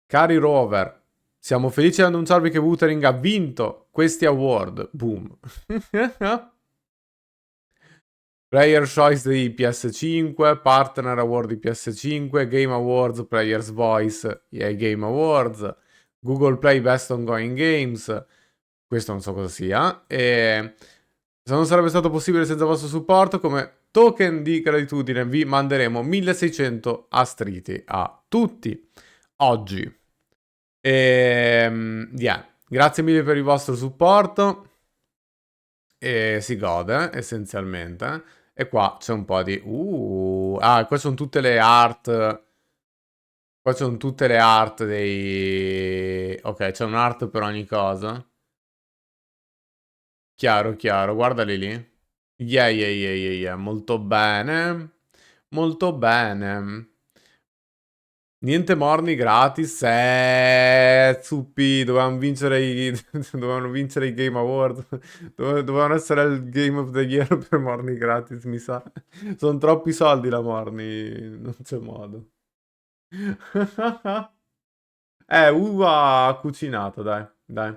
Cari rover, siamo felici di annunciarvi che Wuthering ha vinto questi award. Boom. Player Choice di PS5, Partner Award di PS5, Game Awards Player's Voice EA Game Awards, Google Play Best Ongoing Games, questo non so cosa sia, e se non sarebbe stato possibile senza il vostro supporto, come token di gratitudine vi manderemo 1600 astriti a tutti oggi. Yeah. Grazie mille per il vostro supporto. E si gode essenzialmente. E qua c'è un po' di... qua sono tutte le art. Qua sono tutte le art dei... Ok, c'è un'art per ogni cosa. Chiaro, chiaro, guardali lì. Yeah, yeah, yeah, yeah, yeah. Molto bene. Molto bene. Niente morni gratis. Zuppi, dovevano vincere i... dovevano vincere i Game Award. Dovevano essere il Game of the Year per morni gratis, mi sa. Sono troppi soldi la morni, non c'è modo. Uva ha cucinato, dai, dai.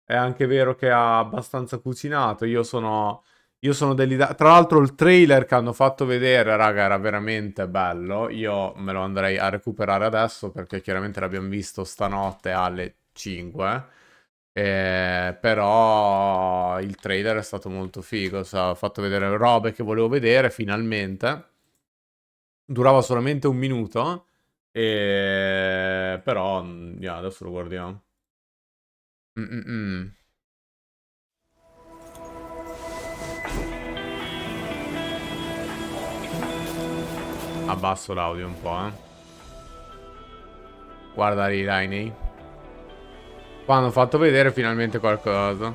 È anche vero che ha abbastanza cucinato. Io sono dell'idea... Tra l'altro il trailer che hanno fatto vedere, raga, era veramente bello. Io me lo andrei a recuperare adesso perché chiaramente l'abbiamo visto stanotte alle 5. Però il trailer è stato molto figo. Ha fatto vedere robe che volevo vedere finalmente. Durava solamente un minuto. Però, yeah, adesso lo guardiamo. Mm-mm-mm. Abbasso l'audio un po', eh. Guarda lì, Liney. Qua hanno fatto vedere finalmente qualcosa.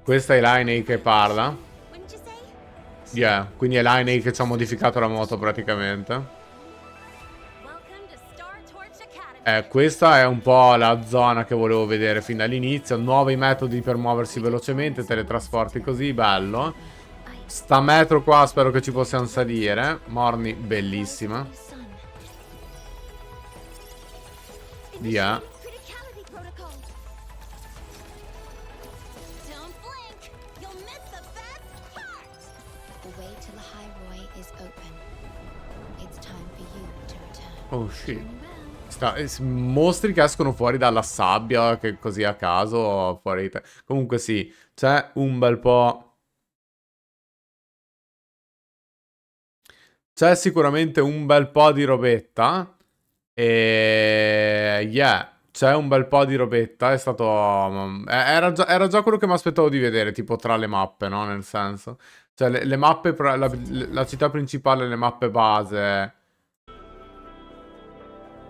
Questa è Liney che parla. Yeah, quindi è Liney che ci ha modificato la moto praticamente. Questa è un po' la zona che volevo vedere fin dall'inizio. Nuovi metodi per muoversi velocemente, teletrasporti così, bello. Sta metro qua spero che ci possiamo salire. Morni, bellissima. Via. Oh shit. Mostri che escono fuori dalla sabbia, che così a caso, fuori di te. Comunque sì, c'è un bel po'... C'è sicuramente un bel po' di robetta. E... Yeah, c'è un bel po' di robetta. È stato... Era già quello che mi aspettavo di vedere, tipo tra le mappe, no? Nel senso... Cioè, le mappe... La città principale, le mappe base...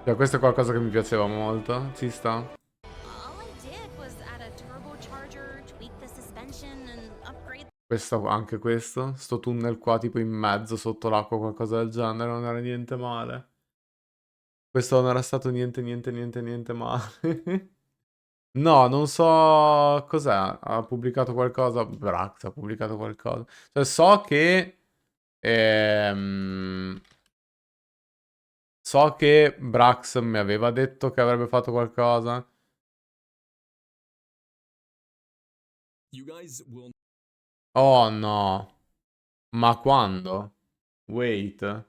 Cioè, questo è qualcosa che mi piaceva molto. Ci sta. Questo, anche questo. Sto tunnel qua, tipo in mezzo, sotto l'acqua, qualcosa del genere. Non era niente male. Questo non era stato niente, niente, niente, niente male. No, non so cos'è. Ha pubblicato qualcosa. Brax ha pubblicato qualcosa. Cioè, so che... So che Brax mi aveva detto che avrebbe fatto qualcosa. Oh no. Ma quando? Wait.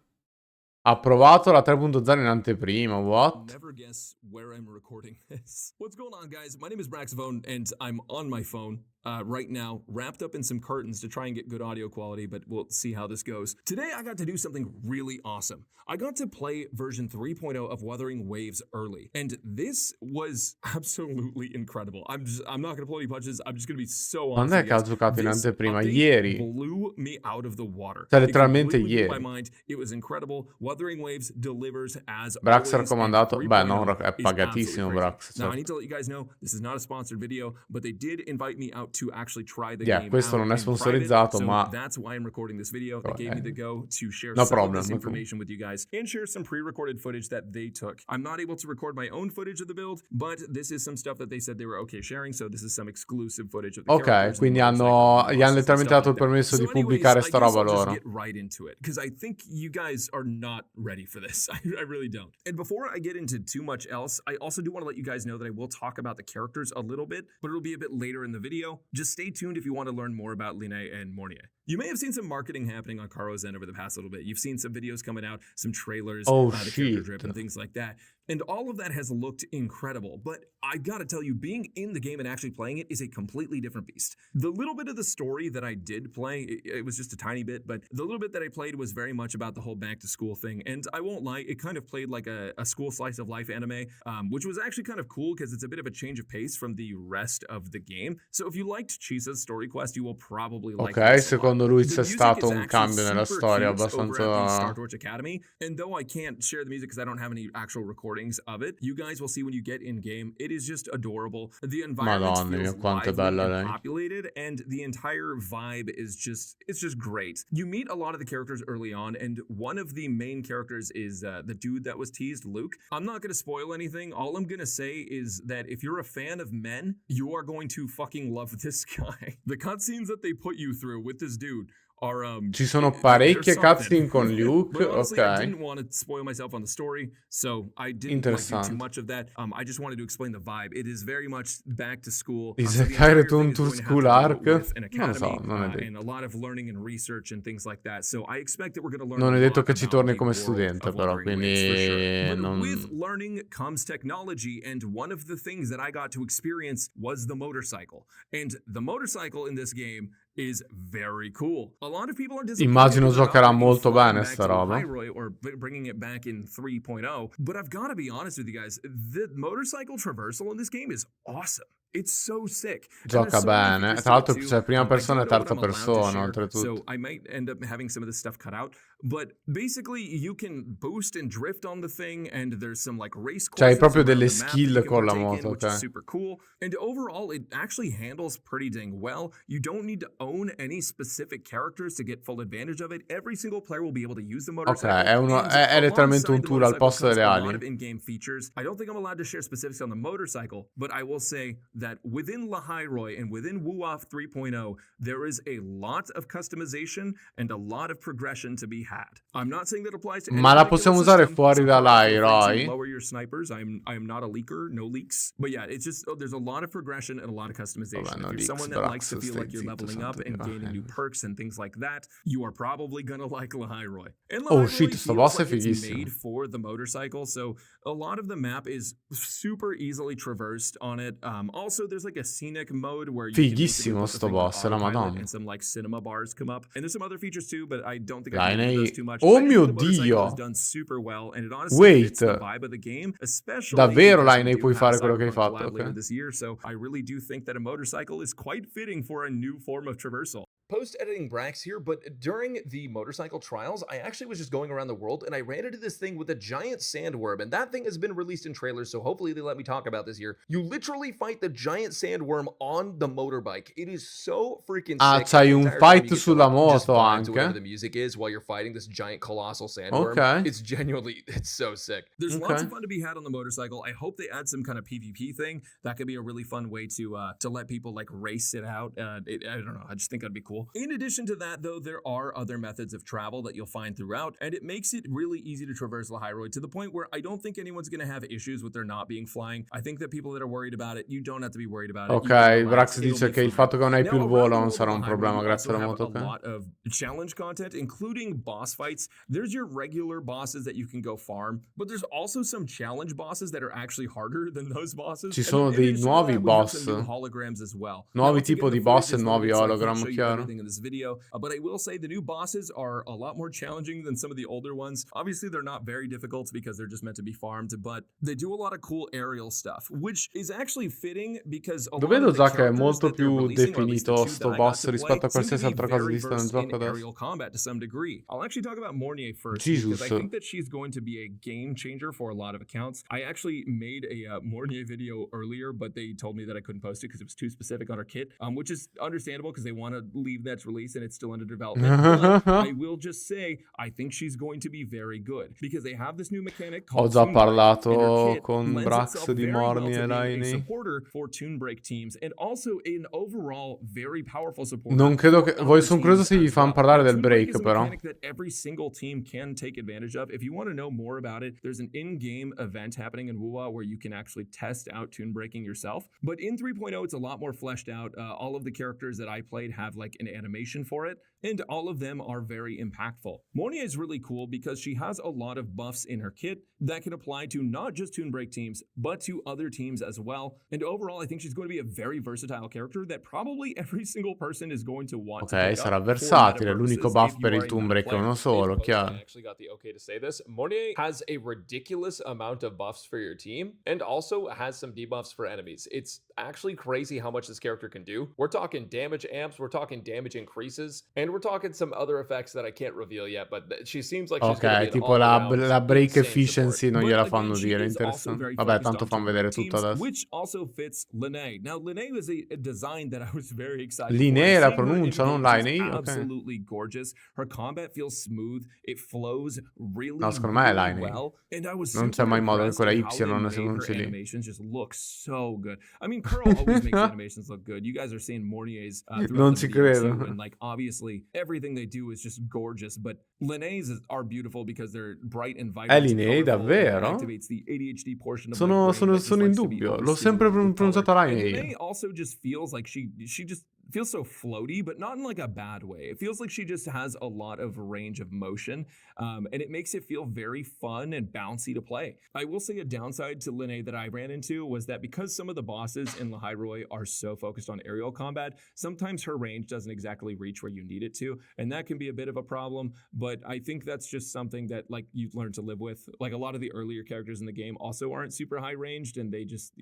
Ha provato la 3.0 in anteprima, what? Never guess where I'm recording this. What's going on, guys? My name is Braxphone, and I'm on my phone right now, wrapped up in some curtains to try and get good audio quality, but we'll see how this goes. Today, I got to do something really awesome. I got to play version 3.0 of Wuthering Waves early, and this was absolutely incredible. I'm not going to pull any punches. I'm just going to be so honest. Quando è che ha giocato in anteprima? Ieri. Blew me out of the water. Cioè, letteralmente ieri. My mind. It was incredible. Wuthering Waves delivers as Brax raccomandato. Beh, no, è pagatissimo Brax. Now, I need to let you guys know, this is not a sponsored video, but they did invite me out to actually try the Yeah, game questo out non è in private. sponsorizzato, So ma that's why I'm recording this video. They gave me the go to share no some of this problem. information with you guys and share some pre-recorded footage that they took. I'm not able to record my own footage of the build, but this is some stuff that they said they were okay sharing, so this is some exclusive footage of the Ok, characters. quindi and the motorcycle gli hanno bosses and letteralmente stuff dato il like that. permesso So di anyways, pubblicare I sta guess roba I'll just loro. get right into it, because I think you guys are not ready for this. I really don't. And before I get into too much else, I also do want to let you guys know that I will talk about the characters a little bit, but it'll be a bit later in the video. Just stay tuned if you want to learn more about Linné and Mornier. You may have seen some marketing happening on Caro's end over the past little bit. You've seen some videos coming out, some trailers, Oh, the character shit. drip and things like that. And all of that has looked incredible, but I gotta tell you, being in the game and actually playing it is a completely different beast. The little bit of the story that I did play, it was just a tiny bit, but the little bit that I played was very much about the whole back to school thing. And I won't lie, it kind of played like a school slice of life anime, which was actually kind of cool because it's a bit of a change of pace from the rest of the game. So if you liked Chisa's story quest, you will probably like Ok, this a lot. secondo lui The c'è music stato is un actually cambio nella super storia cute over at the abbastanza... Startorch Academy, and though I can't share the music because I don't have any actual recordings of it, you guys will see when you get in game. It is just adorable. The environment Madonna mia, feels quanto è lively bella and lei. populated, and the entire vibe is just great. You meet a lot of the characters early on, and one of the main characters is the dude that was teased, Luke. I'm not gonna spoil anything. All I'm gonna say is that if you're a fan of men, you are going to fucking love this guy. The cutscenes that they put you through with this dude are Ci sono parecchie they're cutscene con Luke, But honestly, I ok. didn't want to spoil myself on the story, so I didn't like, do too Interessante. much of that. I just wanted to explain the vibe. It is very much back to school. Is So a the entire Return thing is to going to have School to do arc? with an Non lo so, academy, non è detto. and a lot of learning and research and things like that. So I expect that we're going to learn Non a è detto lot che ci about torni the come world studente, of però, Wuthering Waves, for sure. quindi But with non... learning comes technology, and one of the things that I got to experience was the motorcycle. And the motorcycle in this game is very cool. A lot of people are disappointed Immagino that they're not giocherà gonna be molto flying bene back sta to roba. Hyrule or bringing it back in 3.0, but I've got to be honest with you guys, the motorcycle traversal in this game is awesome. It's so sick. And there's Gioca so many bene. features Tra to it l'altro too. c'è prima I persona e don't know what terza I'm allowed to persona, share, oltretutto. so I might end up having some of this stuff cut out. But basically, you can boost and drift on the thing, and there's some like race courses Cioè, hai proprio around delle the map that skill you can con la partake moto, in, which is ok. super cool. And overall, it actually handles pretty dang well. You don't need to own any specific characters to get full advantage of it. Every single player will be able to use the Ok, motorcycle. è letteralmente un Alongside the tour al motorcycle posto comes delle a lot ali. of in-game features. I don't think I'm allowed to share specifics on the motorcycle, but I will say that within Lahyroi and within wuwa 3.0, there is a lot of customization and a lot of progression to be had. I'm not saying that applies to any Ma la particular possiamo usare system, fuori so da feel free to Lahyroi? lower your snipers. I am not a leaker, no leaks. But yeah, it's just there's a lot of progression and a lot of customization. Vabbè, no If you're leaks, someone that likes to Brax, feel stai like you're zitto, leveling up santo and Dio. gaining new perks and things like that, you are probably gonna like Lahyroi. And Oh Lahyroi shit, sto feels boss è like it's fighissimo. made for the motorcycle, so a lot of the map is super easily traversed on it. Also, there's like a scenic mode where you can basically Fighissimo put the sto thing on boss, è la autopilot Madonna. and some like cinema bars come up. And there's some other features too, but I don't think I can Dai, get into those nei... too much. Oh I just mio think the motorcycle is Dio! done super well, and it honestly Wait, fits the vibe of the game, especially davvero because we Line do puoi have fare quello che hai Cyberpunk fatto, collab later ok? this year, so I really do think that a motorcycle is quite fitting for a new form of traversal. Post-editing Brax here, but during the motorcycle trials, I actually was just going around the world and I ran into this thing with a giant sandworm, and that thing has been released in trailers, so hopefully they let me talk about this here. You literally fight the giant sandworm on the motorbike. It is so freaking Ah, sick. c'hai The un entire time fight you get to, sulla like, just moto vibe to whatever anche? the music is while you're fighting this giant colossal sandworm. Ok. It's genuinely, it's so sick. There's lots Ok. of fun to be had on the motorcycle. I hope they add some kind of PvP thing. That could be a really fun way to let people like race it out. I don't know. I just think that'd be cool. In addition to that, though, there are other methods of travel that you'll find throughout, and it makes it really easy to traverse Lahyroi to the point where I don't think anyone's going to have issues with there not being flying. I think that people that are worried about it, you don't have to be worried about it. Ok, You can relax, Brax it'll dice be che il fine. fatto che non hai Now, più il around volo the non world sarà of un Lahyroi, problema you grazie also alla have moto, a ok? lot of challenge content, including boss fights. There's your regular bosses that you can go farm, but there's also some challenge bosses that are actually harder than those bosses. Ci And sono then in dei addition to nuovi that, we have boss. some new holograms as well. Nuovi Now, once tipo again, di the boss footage e is nuovi limited, so I can't hologram, show you chiaro? everything in this video, but I will say the new bosses are a lot more challenging than some of the older ones. Obviously, they're not very difficult because they're just meant to be farmed, but they do a lot of cool aerial stuff, which is actually fitting because a Lo lot vedo of the già che è characters molto that they're più releasing, or at least the definito two sto that I got boss to play, rispetto a seem to qualsiasi be altra cosa very vista nel versed gioco in adesso. aerial combat to some degree. I'll actually talk about Mornier first Jesus. because I think that she's going to be a game changer for a lot of accounts. I actually made a Mornier video earlier, but they told me that I couldn't post it because it was too specific on her kit, which is understandable because they want to leave that release and it's still under development. But I will just say, I think she's going to be very good because they have this new mechanic Ho called già Toon Break, and her parlato kit con lends Brax itself di very well Morni to e being a Laini. supporter for Toon Break teams and also an overall very powerful supporter. Non credo che... Sono curioso se gli as fanno well. parlare Now, del Toon Break break, is a però. mechanic that every single team can take advantage of. If you want to know more about it, there's an in-game event happening in wuwa where you can actually test out Toon Breaking yourself. But in 3.0, it's a lot more fleshed out. All of the characters that I played have like an animation for it, and all of them are very impactful. Mornia is really cool because she has a lot of buffs in her kit that can apply to not just Toon Break teams, but to other teams as well. And overall, I think she's going to be a very versatile character that probably every single person is going to want to pick sarà up versatile, for meta l'unico purposes buff if per you il are a Toon meta Break è player. uno solo, I chiaro. actually got the okay to say this. Mornier has a ridiculous amount of buffs for your team and also has some debuffs for enemies. It's actually crazy how much this character can do. We're talking damage amps, we're talking damage increases, and we're talking some other effects that I can't reveal yet, but she seems like she's going to be an tipo la all-around break insane efficiency support. non But gliela again, fanno she dire, is also interessante. very Vabbè, focused tanto on fanno Toon vedere Break tutto teams, adesso. which also fits Linnae. Now, Linnae was a design that I was very excited Linnae for. la Seeing her in pronuncia, non game, she's Laini? Ok. absolutely gorgeous. Her combat feels smooth. It flows really, No, secondo me è really Laini. well. And I was Non c'è super mai modo che impressed quella in Y how they non made si her pronunci lì. animations just look so good. I mean, Curl always makes animations look good. You guys are seeing Mornier's Non throughout the ci video credo. too, and like obviously everything they do is just gorgeous. But Linnae's are beautiful because they're bright and vibrant. È and Linnae, colorful, and davvero? activates the ADHD portion of my brain that just Sono in likes to be dubbio. L'ho sempre overstimulated with color. pronunciata And Laini Linnae io. also just feels like she just feels so floaty, but not in like a bad way. It feels like she just has a lot of range of motion, and it makes it feel very fun and bouncy to play. I will say a downside to Linnae that I ran into was that because some of the bosses in Lahairoi are so focused on aerial combat, sometimes her range doesn't exactly reach where you need it to, and that can be a bit of a problem, but I think that's just something that like you've learned to live with. Like a lot of the earlier characters in the game also aren't super high ranged, and they just,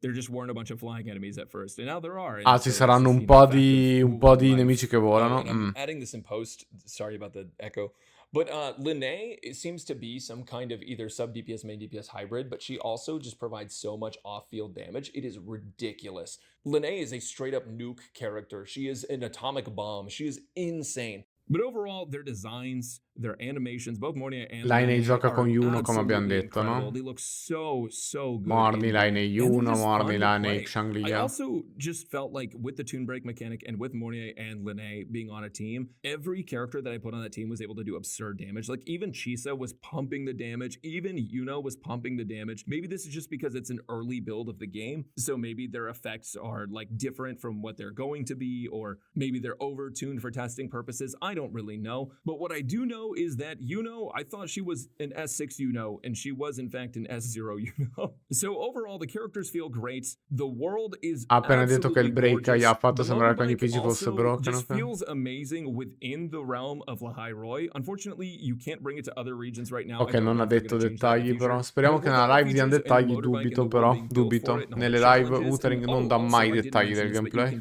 there just weren't a bunch of flying enemies at first, and now there are. Ah, ci saranno un po' di nemici che volano. I'm adding this in post. Sorry about the echo. But Linnae, it seems to be some kind of either sub DPS, main DPS hybrid, but she also just provides so much off-field damage. It is ridiculous. Linnae is a straight-up nuke character. She is an atomic bomb. She is insane. But overall, their designs, their animations, both Mornia and Laini Linnae gioca con are Juno, come abbiamo absolutely detto, incredible. no? They look so good. Morni, in Laini, game, and they're Juno, just Morni, fun to Laini, play. I Shanglia. also just felt like with the Toon Break mechanic and with Mornia and Linnae being on a team, every character that I put on that team was able to do absurd damage. Like even Chisa was pumping the damage. Even Yuno was pumping the damage. Maybe this is just because it's an early build of the game, so maybe their effects are like different from what they're going to be, or maybe they're over-tuned for testing purposes. I don't really know. But what I do know is that Yuno, I thought she was an S6 Yuno, and she was in fact an S0 Yuno. So overall, the characters feel great. The world is Ha appena detto che il break gli ha fatto sembrare che ogni PG fosse broken. just feels amazing within the realm of Lahairoi. Unfortunately, you can't bring it to other regions right now. Ok, non ha detto dettagli però. Speriamo che nella live diano dettagli, dubito però, dubito. Nelle live Wuthering non dà mai dettagli del gameplay.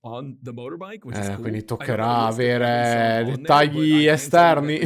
On the motorbike, which is cool. Quindi toccherà avere dettagli esterni.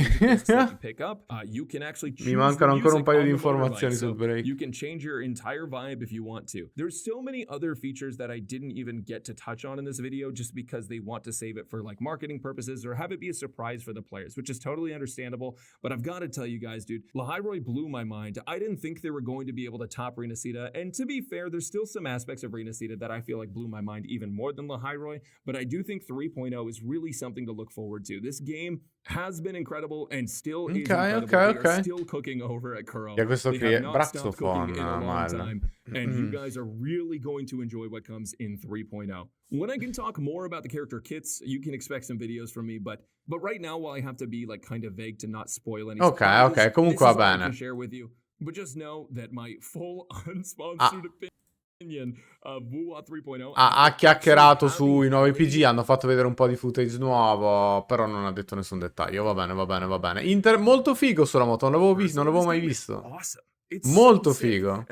Mi mancano ancora un paio di informazioni sul break. You can change your entire vibe if you want to. There's so many other features that I didn't even get to touch on in this video just because they want to save it for like marketing purposes or have it be a surprise for the players, which is totally understandable. But I've got to tell you guys, dude, Lahairoi blew my mind. I didn't think they were going to be able to top Renacita, and to be fair, there's still some aspects of Renacita that I feel like blew my mind even more than Lahairoi. But I do think 3.0 is really something to look forward to. This game has been incredible and still is incredible. They are still cooking over at Kuro. Questo They qui è have not stopped cooking in a long male. time, and you guys are really going to enjoy what comes in 3.0. When I can talk more about the character kits, you can expect some videos from me, but right now, while I have to be like kind of vague to not spoil any surprises, ok, comunque this is va all I bene. can share with you. But just know that my full unsponsored opinion opinion of wuwa 3.0. Ha chiacchierato sui nuovi PG, hanno fatto vedere un po' di footage nuovo, però non ha detto nessun dettaglio. Va bene, va bene, va bene. Molto figo sulla moto, non l'avevo mai visto. Molto figo.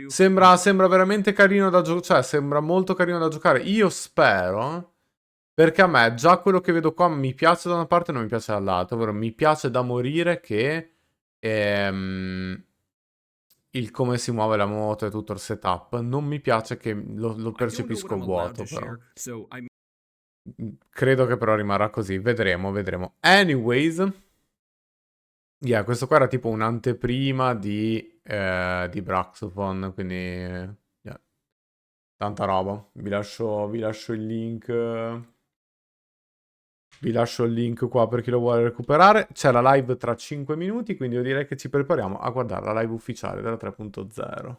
Sembra veramente carino da giocare, cioè sembra molto carino da giocare. Io spero, perché a me già quello che vedo qua mi piace da una parte e non mi piace dall'altra, ovvero mi piace da morire che il come si muove la moto e tutto il setup. Non mi piace che lo percepisco vuoto, però. Credo che però rimarrà così. Vedremo, vedremo. Anyways, yeah, questo qua era tipo un'anteprima di Braxophone, quindi yeah, tanta roba. Vi lascio il link. Vi lascio il link qua per chi lo vuole recuperare. C'è la live tra 5 minuti, quindi io direi che ci prepariamo a guardare la live ufficiale della 3.0.